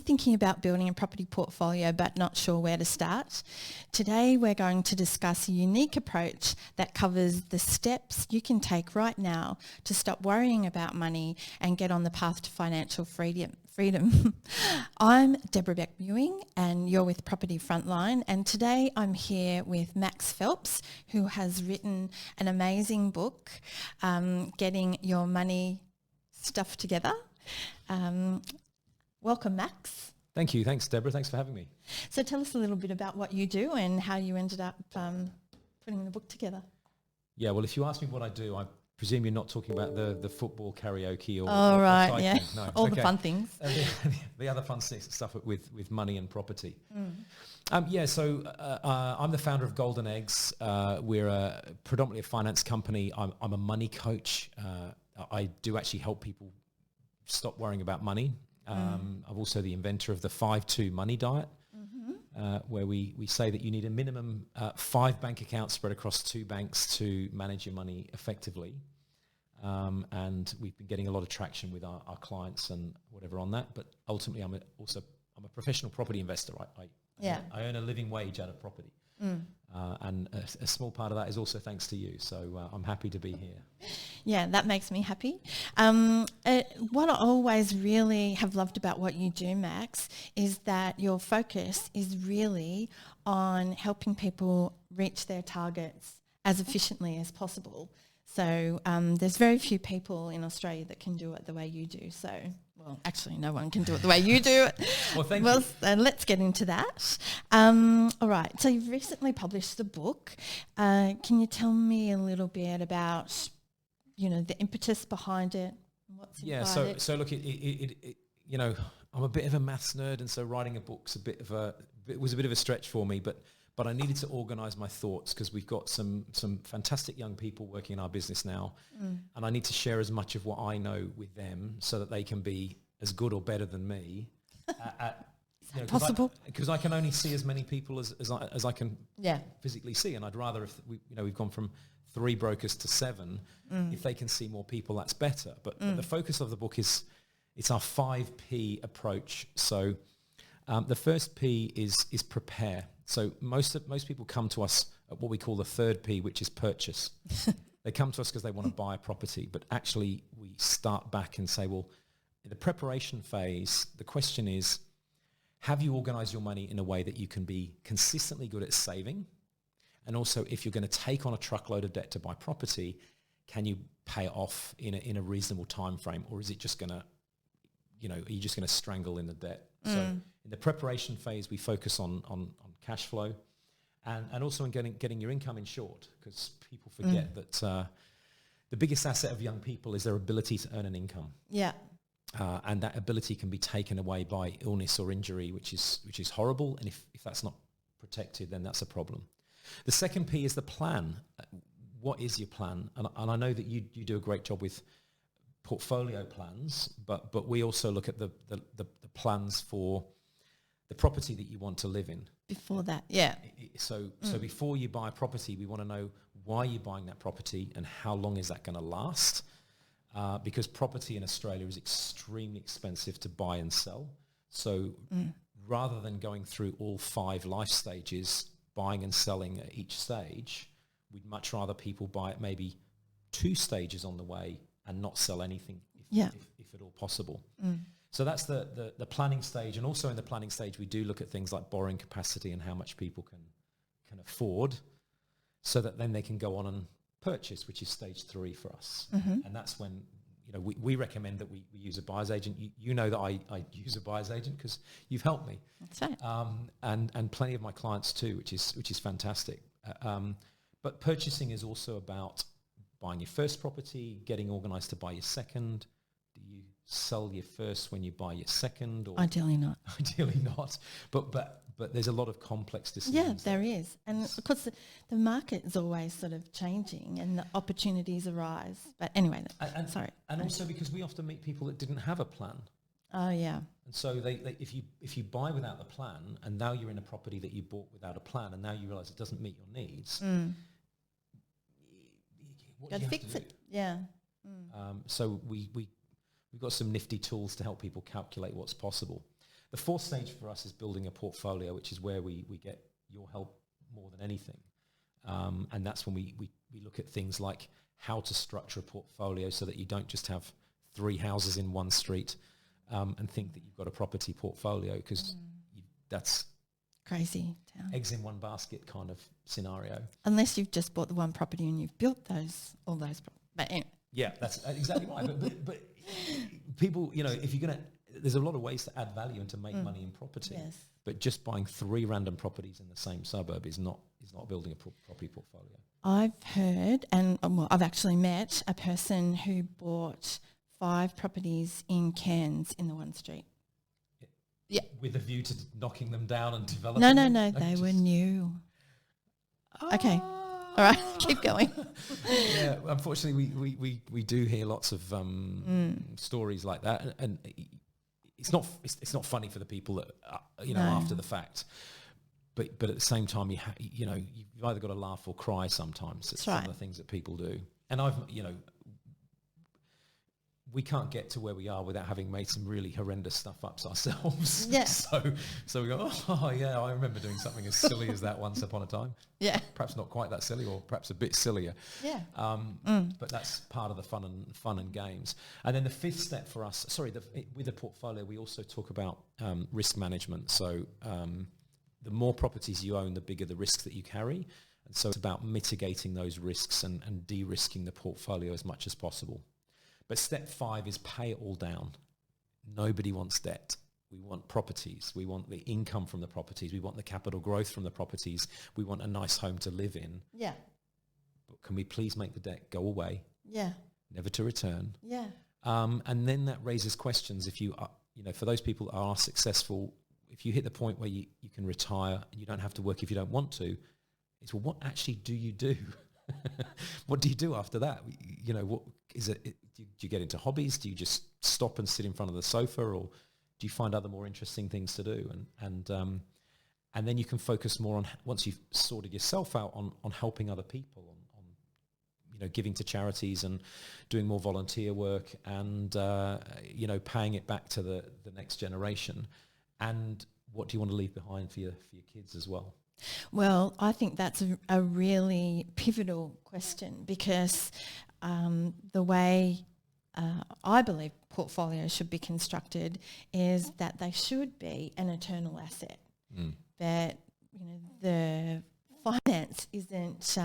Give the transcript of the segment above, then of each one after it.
thinking about building a property portfolio but not sure where to start? Today we're going to discuss a unique approach that covers the steps you can take right now to stop worrying about money and get on the path to financial freedom. I'm Debra Beck-Mewing and you're with Property Frontline, and today I'm here with Max Phelps, who has written an amazing book, Getting Your Money Stuff Together. Welcome, Max. Thank you. Thanks, Deborah. Thanks for having me. So tell us a little bit about what you do and how you ended up putting the book together. Yeah, well, if you ask me what I do, I presume you're not talking about the football karaoke or right, cycling. yeah. No. All the fun things. The other fun stuff with money and property. So I'm the founder of Golden Eggs. We're predominantly a finance company. I'm a money coach. I do actually help people stop worrying about money. I'm also the inventor of the 5-2 money diet, where we say that you need a minimum 5 bank accounts spread across 2 banks to manage your money effectively. And we've been getting a lot of traction with our clients and whatever on that. But ultimately, I'm a professional property investor. I earn a living wage out of property. And a small part of that is also thanks to you. So I'm happy to be here. Yeah, that makes me happy. What I always really have loved about what you do, Max, is that your focus is really on helping people reach their targets as efficiently as possible. So there's very few people in Australia that can do it the way you do. So, well, actually no one can do it the way you do it. Well, thank you. Let's get into that. All right, so you've recently published the book. Can you tell me a little bit about, the impetus behind it? What's inside it? So look, I'm a bit of a maths nerd, and so writing a book's was a bit of a stretch for me, but I needed to organise my thoughts because we've got some fantastic young people working in our business now, and I need to share as much of what I know with them so that they can be as good or better than me. Possible? Because I can only see as many people as I can physically see, and I'd rather if we've gone from 3 brokers to 7. If they can see more people, that's better. But the focus of the book it's our 5P approach. So the first P is prepare. So most people come to us at what we call the third P, which is purchase. They come to us because they want to buy a property, but actually we start back and say, well, in the preparation phase, the question is, have you organized your money in a way that you can be consistently good at saving? And also, if you're going to take on a truckload of debt to buy property, can you pay it off in a reasonable time frame, or is it just going to, are you just going to strangle in the debt? So in the preparation phase, we focus on cash flow, and also in getting your income insured, because people forget that the biggest asset of young people is their ability to earn an income. Yeah. And that ability can be taken away by illness or injury, which is horrible. And if that's not protected, then that's a problem. The second P is the plan. What is your plan? And I know that you do a great job with portfolio plans, but we also look at the plans for the property that you want to live in. Before that, yeah. So before you buy a property, we want to know why you're buying that property and how long is that going to last. Because property in Australia is extremely expensive to buy and sell. So rather than going through all 5 life stages, buying and selling at each stage, we'd much rather people buy it maybe 2 stages on the way and not sell anything if at all possible. So that's the planning stage. And also in the planning stage, we do look at things like borrowing capacity and how much people can afford, so that then they can go on and purchase, which is stage 3 for us. And that's when we recommend that we use a buyer's agent. You know that I use a buyer's agent because you've helped me. That's right. And plenty of my clients too, which is fantastic. But purchasing is also about buying your first property, getting organised to buy your second. Do you sell your first when you buy your second? Or Ideally not. Ideally not. But there's a lot of complex decisions. Yeah, there is. And of course, the market is always sort of changing and the opportunities arise. But anyway, sorry. And also because we often meet people that didn't have a plan. Oh, yeah. And so if you buy without the plan, and now you're in a property that you bought without a plan, and now you realise it doesn't meet your needs, what do you have fix to do? it. Yeah. So we've got some nifty tools to help people calculate what's possible. The fourth stage for us is building a portfolio, which is where we get your help more than anything. And that's when we look at things like how to structure a portfolio so that you don't just have 3 houses in one street and think that you've got a property portfolio, because that's crazy town. Eggs in one basket kind of scenario. Unless you've just bought the one property and you've built all those. But anyway. Yeah, that's exactly right. But people, if you're going to, there's a lot of ways to add value and to make money in property. Yes. But just buying 3 random properties in the same suburb is not building a property portfolio. I've heard, and I've actually met a person who bought 5 properties in Cairns in the one street. Yeah. With a view to knocking them down and developing them? No, they were new. Okay. All right, keep going. Yeah, unfortunately, we do hear lots of stories like that, and it's not funny for the people that after the fact. But at the same time, you've either got to laugh or cry sometimes. It's some of the things that people do, and we can't get to where we are without having made some really horrendous stuff ups ourselves. Yeah. So we go, oh yeah, I remember doing something as silly as that once upon a time. Yeah. Perhaps not quite that silly, or perhaps a bit sillier. Yeah. But that's part of the fun and games. And then the 5th step for us, with the portfolio, we also talk about risk management. So the more properties you own, the bigger the risk that you carry. And so it's about mitigating those risks and de-risking the portfolio as much as possible. But step 5 is pay it all down. Nobody wants debt. We want properties. We want the income from the properties. We want the capital growth from the properties. We want a nice home to live in. Yeah. But can we please make the debt go away? Yeah. Never to return. Yeah. And then that raises questions. If you are, for those people that are successful, if you hit the point where you can retire and you don't have to work if you don't want to, it's, well, what actually do you do? What do you do after that? What is it? Do you get into hobbies? Do you just stop and sit in front of the sofa, or do you find other more interesting things to do? And then you can focus more on, once you've sorted yourself out, on helping other people, on giving to charities and doing more volunteer work, and paying it back to the next generation. And what do you want to leave behind for your kids as well? Well, I think that's a really pivotal question, because the way I believe portfolios should be constructed is that they should be an eternal asset. That the finance isn't,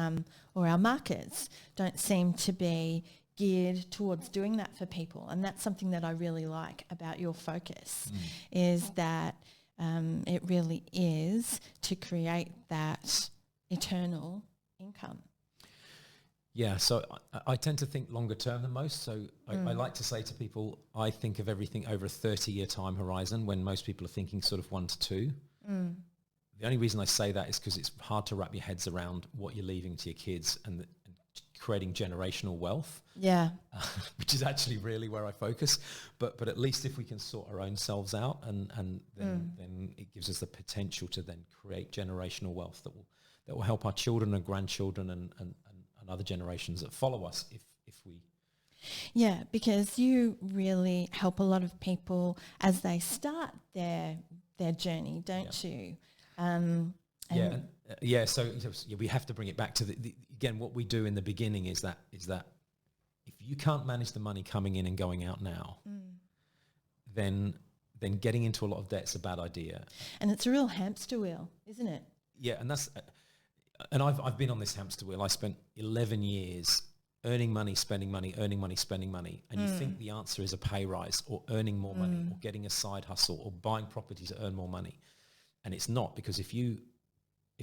or our markets don't seem to be geared towards doing that for people. And that's something that I really like about your focus, is that it really is to create that eternal income. Yeah, so I tend to think longer term than most. So I like to say to people, I think of everything over a 30-year time horizon, when most people are thinking sort of 1 to 2. The only reason I say that is because it's hard to wrap your heads around what you're leaving to your kids and creating generational wealth. Yeah. Which is actually really where I focus. But at least if we can sort our own selves out, and then it gives us the potential to then create generational wealth that will help our children and grandchildren and other generations that follow us if we... Yeah, because you really help a lot of people as they start their journey, don't you? So we have to bring it back to again, what we do in the beginning is that if you can't manage the money coming in and going out now, then getting into a lot of debt is a bad idea. And it's a real hamster wheel, isn't it? Yeah, and I've been on this hamster wheel. I spent 11 years earning money, spending money, earning money, spending money, and you think the answer is a pay rise, or earning more money, or getting a side hustle, or buying properties to earn more money. And it's not, because if you're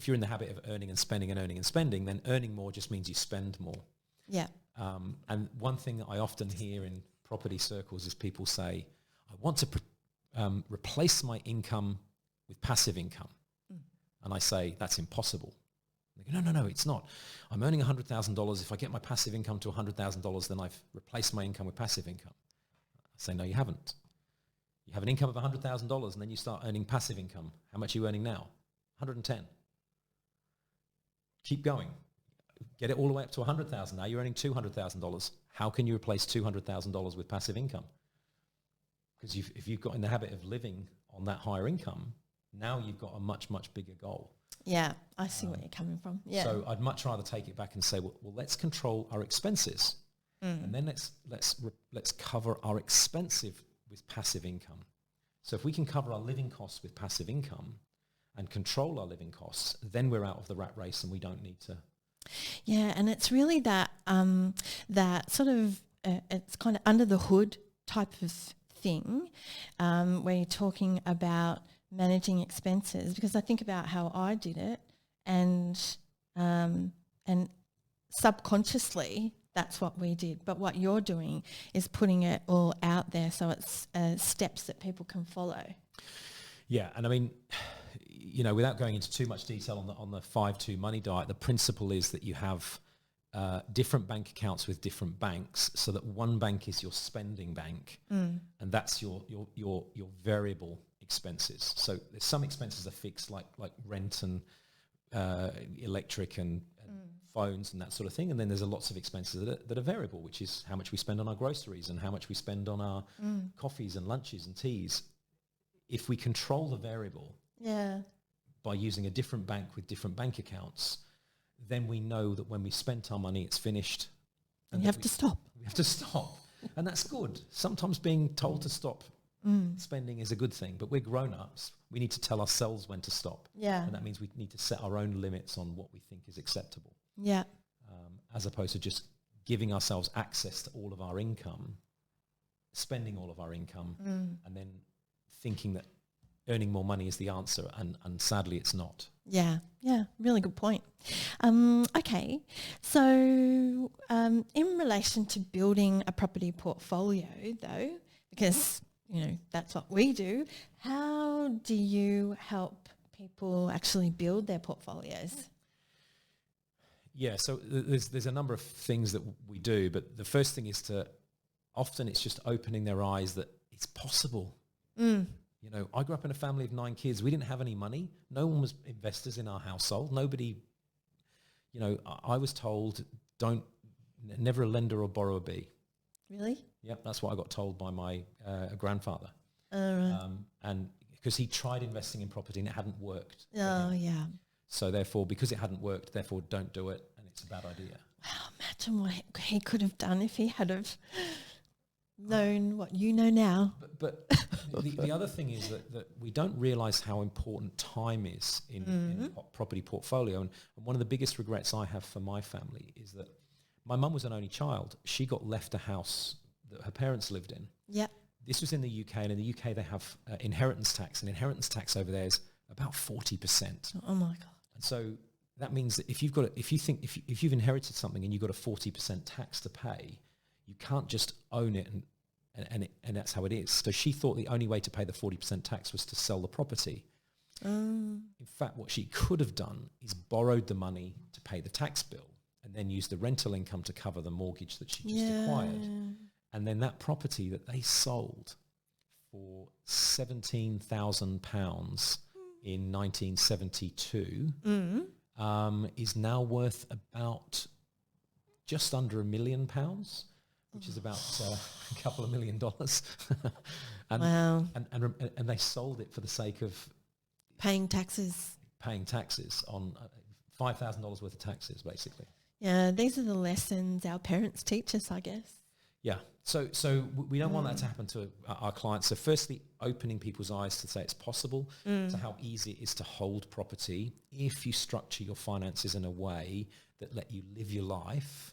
in the habit of earning and spending, then earning more just means you spend more. Yeah. And one thing that I often hear in property circles is people say, I want to replace my income with passive income. And I say, that's impossible. And they go, no, it's not. I'm earning $100,000. If I get my passive income to $100,000, then I've replaced my income with passive income. I say, no, you haven't. You have an income of $100,000 and then you start earning passive income. How much are you earning now? 110. Keep going. Get it all the way up to 100,000. Now you're earning $200,000. How can you replace $200,000 with passive income? Because if you've got in the habit of living on that higher income, now you've got a much, much bigger goal. Yeah, I see where you're coming from. Yeah. So I'd much rather take it back and say, well let's control our expenses, and then let's cover our expensive with passive income. So if we can cover our living costs with passive income and control our living costs, then we're out of the rat race and we don't need to. Yeah, and it's really that that sort of it's kind of under the hood type of thing, where you're talking about managing expenses, because I think about how I did it, and subconsciously that's what we did. But what you're doing is putting it all out there, so it's steps that people can follow. Yeah, and I mean, you know, without going into too much detail on the 5-2 money diet, the principle is that you have different bank accounts with different banks, so that one bank is your spending bank, and that's your variable expenses. So there's some expenses are fixed, like rent and electric and phones and that sort of thing, and then there's lots of expenses that are variable, which is how much we spend on our groceries and how much we spend on our coffees and lunches and teas. If we control the variable by using a different bank with different bank accounts, then we know that when we spent our money, it's finished. And you have to stop. We have to stop. And that's good. Sometimes being told to stop spending is a good thing, but we're grown-ups. We need to tell ourselves when to stop. Yeah. And that means we need to set our own limits on what we think is acceptable. Yeah. As opposed to just giving ourselves access to all of our income, spending all of our income, and then thinking that earning more money is the answer, and sadly it's not. Yeah, really good point. Okay, so in relation to building a property portfolio though, because, you know, that's what we do, how do you help people actually build their portfolios? Yeah, so there's a number of things that we do, but the first thing is often it's just opening their eyes that it's possible. You know, I grew up in a family of 9 kids. We didn't have any money. No one was investors in our household. Nobody, you know, I was told, never a lender or borrow a bee. Really? Yep, that's what I got told by my grandfather. Right. And because he tried investing in property and it hadn't worked. Oh, yeah. So therefore, because it hadn't worked, therefore don't do it, and it's a bad idea. Wow, imagine what he could have done if he had have known what you know now. But the other thing is that we don't realise how important time is in a property portfolio. And one of the biggest regrets I have for my family is that my mum was an only child. She got left a house that her parents lived in. Yeah. This was in the UK, and in the UK they have inheritance tax, and inheritance tax over there is about 40%. Oh my God. And so that means that if you've inherited something and you've got a 40% tax to pay, you can't just own it and that's how it is. So she thought the only way to pay the 40% tax was to sell the property. In fact, what she could have done is borrowed the money to pay the tax bill and then used the rental income to cover the mortgage that she just acquired. And then that property that they sold for £17,000 in 1972 is now worth about just under £1 million, which is about a couple of $1 million. And, wow. And they sold it for the sake of paying taxes on $5,000 worth of taxes, basically. Yeah, these are the lessons our parents teach us, I guess. Yeah. So we don't want that to happen to our clients. So firstly, opening people's eyes to say it's possible, to how easy it is to hold property if you structure your finances in a way that let you live your life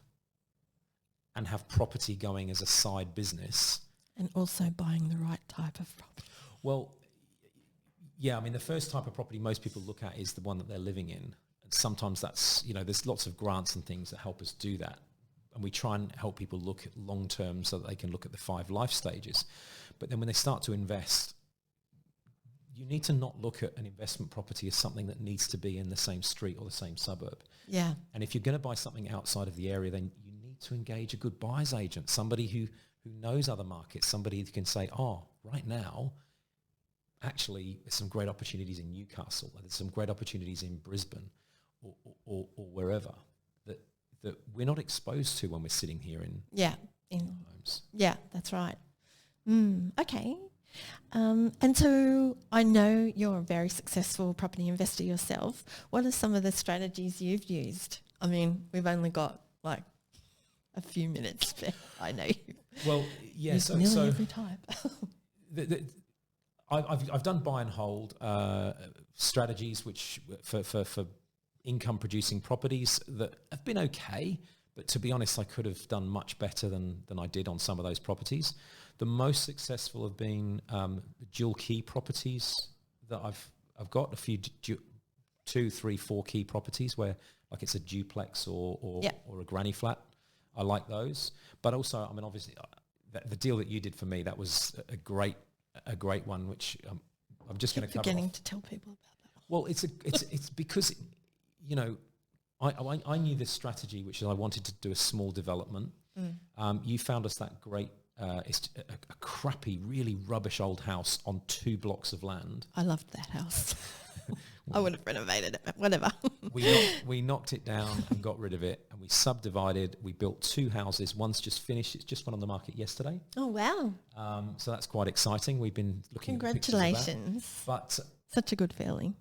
and have property going as a side business. And also buying the right type of property. Well, yeah, I mean, the first type of property most people look at is the one that they're living in. And sometimes that's, you know, there's lots of grants and things that help us do that. And we try and help people look at long term so that they can look at the 5 life stages. But then when they start to invest, you need to not look at an investment property as something that needs to be in the same street or the same suburb. Yeah. And if you're going to buy something outside of the area, then you need to engage a good buyer's agent, somebody who knows other markets, somebody who can say, oh, right now, actually, there's some great opportunities in Newcastle, there's some great opportunities in Brisbane or wherever that we're not exposed to when we're sitting here in homes. Yeah, that's right. Okay. And so I know you're a very successful property investor yourself. What are some of the strategies you've used? I mean, we've only got like a few minutes, but I know you. Well, yeah, so every time. I've done buy and hold strategies, which for income producing properties that have been okay, but to be honest, I could have done much better than I did on some of those properties. The most successful have been dual key properties that I've got a few 2, 3, 4 key properties where like it's a duplex or a granny flat. I like those, but also, I mean, obviously, the deal that you did for me, that was a great one, which I'm just going to cover. Forgetting to tell people about that. Well, it's because, you know, I knew this strategy, which is I wanted to do a small development. You found us that great. It's a crappy, really rubbish old house on 2 blocks of land. I loved that house. I would have renovated it, but whatever. We knocked it down and got rid of it, and we subdivided. We built 2 houses. One's just finished. It's just went on the market yesterday. Oh, wow. So that's quite exciting. We've been looking Congratulations. at pictures of that. But such a good feeling.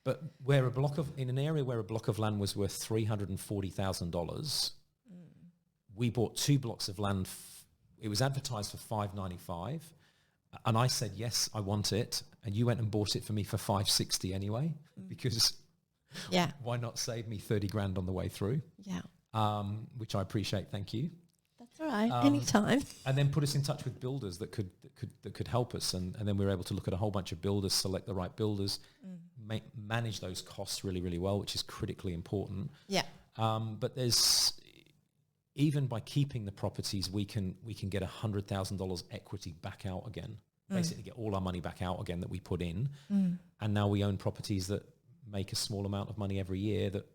But in an area where a block of land was worth $340,000, we bought 2 blocks of land. It was advertised for $595, and I said yes, I want it, and you went and bought it for me for $560 anyway, because why not save me 30 grand on the way through? Yeah, which I appreciate. Thank you. That's all right. Anytime. And then put us in touch with builders that could help us, and then we were able to look at a whole bunch of builders, select the right builders, manage those costs really, really well, which is critically important. Yeah. But there's, even by keeping the properties, we can get $100,000 equity back out again. Basically get all our money back out again that we put in. And now we own properties that make a small amount of money every year that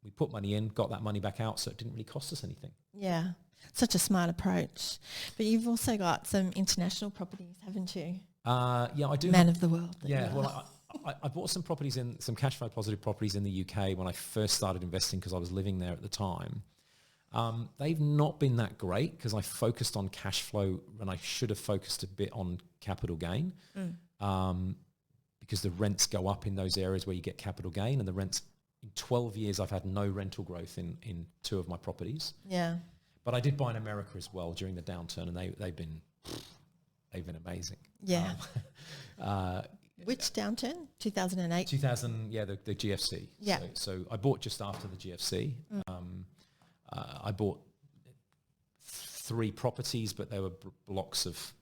we put money in, got that money back out, so it didn't really cost us anything. Yeah. Such a smart approach. But you've also got some international properties, haven't you? Yeah, I do. Man of the world. Yeah, well, I bought some properties some cash flow positive properties in the UK when I first started investing, because I was living there at the time. They've not been that great because I focused on cash flow when I should have focused a bit on capital gain, because the rents go up in those areas where you get capital gain, and the rents, in 12 years I've had no rental growth in 2 of my properties. Yeah. But I did buy in America as well during the downturn, and they've been amazing. Yeah. Which downturn? 2008? 2000, yeah, the GFC. Yeah. So I bought just after the GFC. I bought 3 properties, but they were blocks of,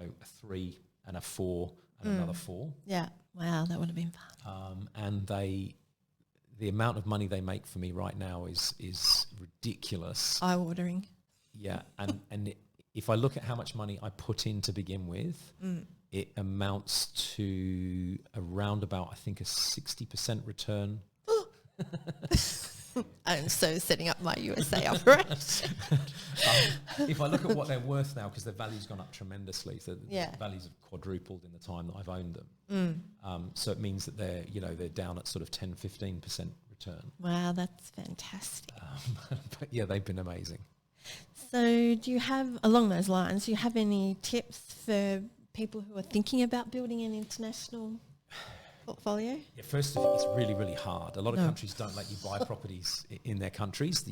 a 3 and a 4 and another 4. Yeah. Wow, that would have been fun. And the amount of money they make for me right now is ridiculous. Eye-watering. Yeah, and if I look at how much money I put in to begin with, it amounts to around about, I think, a 60% return. And so setting up my USA operation. If I look at what they're worth now, because their value's gone up tremendously, so the values have quadrupled in the time that I've owned them. So it means that they're down at sort of 10-15% return. Wow, that's fantastic. But yeah, they've been amazing. So do you have, along those lines, do you have any tips for people who are thinking about building an international portfolio? Yeah, first of all, it's really, really hard. A lot of countries don't let you buy properties in their countries.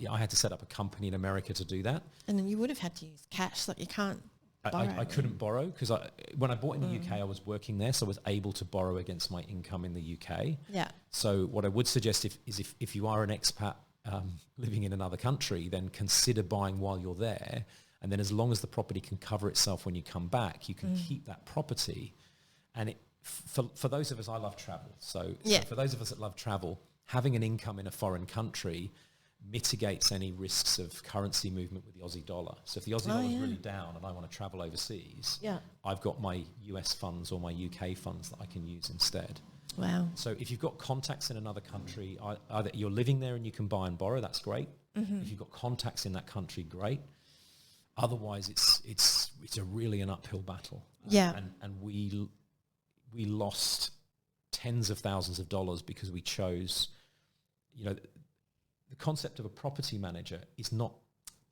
I had to set up a company in America to do that. And then you would have had to use cash, like you can't borrow. I couldn't borrow, because when I bought in the UK, I was working there, so I was able to borrow against my income in the UK. Yeah. So what I would suggest is if you are an expat living in another country, then consider buying while you're there. And then as long as the property can cover itself when you come back, you can keep that property. And for those of us, I love travel. So for those of us that love travel, having an income in a foreign country mitigates any risks of currency movement with the Aussie dollar. So if the Aussie dollar is really down and I want to travel overseas, I've got my US funds or my UK funds that I can use instead. Wow. So if you've got contacts in another country, either you're living there and you can buy and borrow, that's great. If you've got contacts in that country, great. Otherwise, it's a really an uphill battle. Yeah. And we lost tens of thousands of dollars because we chose, the concept of a property manager is not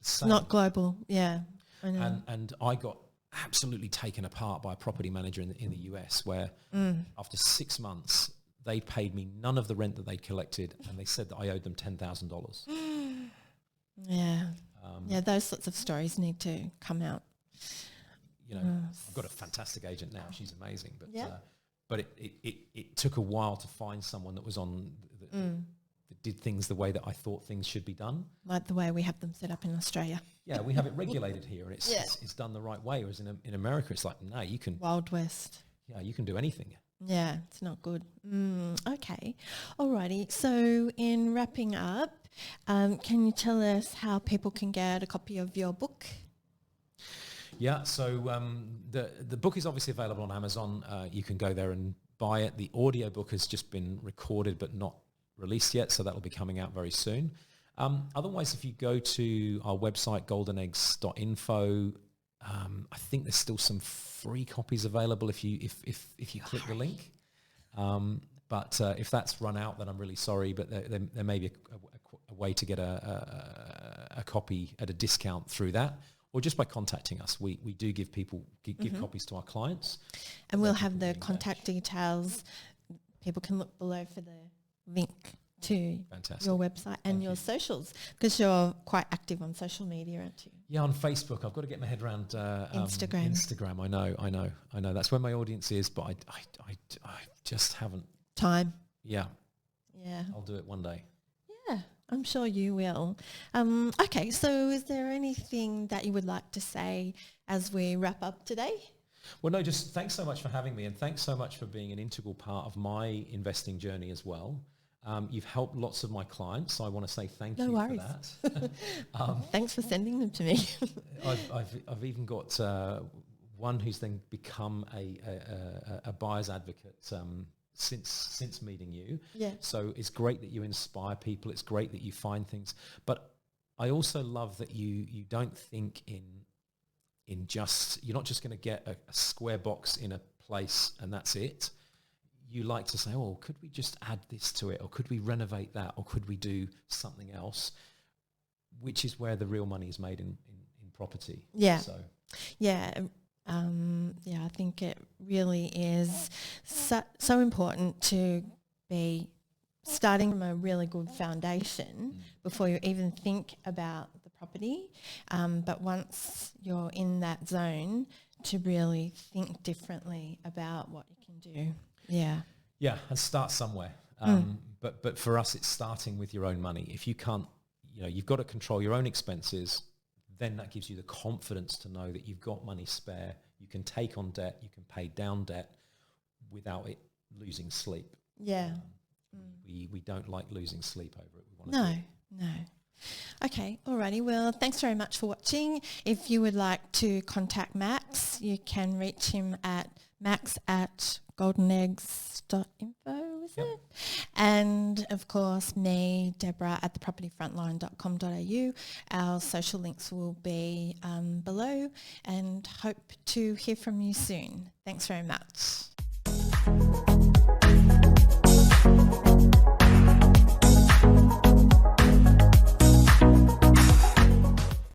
the same. Not global, yeah. I know. And I got absolutely taken apart by a property manager in the US, where after 6 months, they paid me none of the rent that they'd collected, and they said that I owed them $10,000. Yeah. Those sorts of stories need to come out. I've got a fantastic agent now. She's amazing. But it took a while to find someone that was on that did things the way that I thought things should be done. Like the way we have them set up in Australia. Yeah, we have it regulated here, and it's done the right way. Whereas in America, it's like, no, you can... Wild West. Yeah, you can do anything. Yeah, it's not good. Okay. Alrighty. So in wrapping up, can you tell us how people can get a copy of your book? Yeah, so the book is obviously available on Amazon. You can go there and buy it. The audiobook has just been recorded but not released yet, so that will be coming out very soon. Otherwise, if you go to our website, goldeneggs.info, I think there's still some free copies available if you click the link. But if that's run out, then I'm really sorry, but there may be a way to get a copy at a discount through that, or just by contacting us. We do give copies to our clients. And we'll have the contact details. People can look below for the link to your website and your socials, because you're quite active on social media, aren't you? Yeah, on Facebook. I've got to get my head around Instagram. I know. That's where my audience is, but I just haven't... Time. Yeah. Yeah. I'll do it one day. Yeah, I'm sure you will. Okay, so is there anything that you would like to say as we wrap up today? Well, no, just thanks so much for having me, and thanks so much for being an integral part of my investing journey as well. You've helped lots of my clients, so I want to say thank you for that. Thanks for sending them to me. I've even got one who's then become a buyer's advocate since meeting you. Yeah. So it's great that you inspire people. It's great that you find things. But I also love that you don't think in just, you're not just going to get a square box in a place and that's it. You like to say, oh, could we just add this to it? Or could we renovate that? Or could we do something else? Which is where the real money is made in property. Yeah. So. Yeah. I think it really is so important to be starting from a really good foundation before you even think about the property. But once you're in that zone, to really think differently about what you can do. Yeah. Yeah, and start somewhere. But for us, it's starting with your own money. If you can't, you've got to control your own expenses, then that gives you the confidence to know that you've got money spare. You can take on debt, you can pay down debt without it losing sleep. Yeah. We don't like losing sleep over it. We want to No. Okay, alrighty. Well, thanks very much for watching. If you would like to contact Max, you can reach him at max@goldeneggs.info, is it? And of course, me, Debra, at thepropertyfrontline.com.au. Our social links will be below, and hope to hear from you soon. Thanks very much.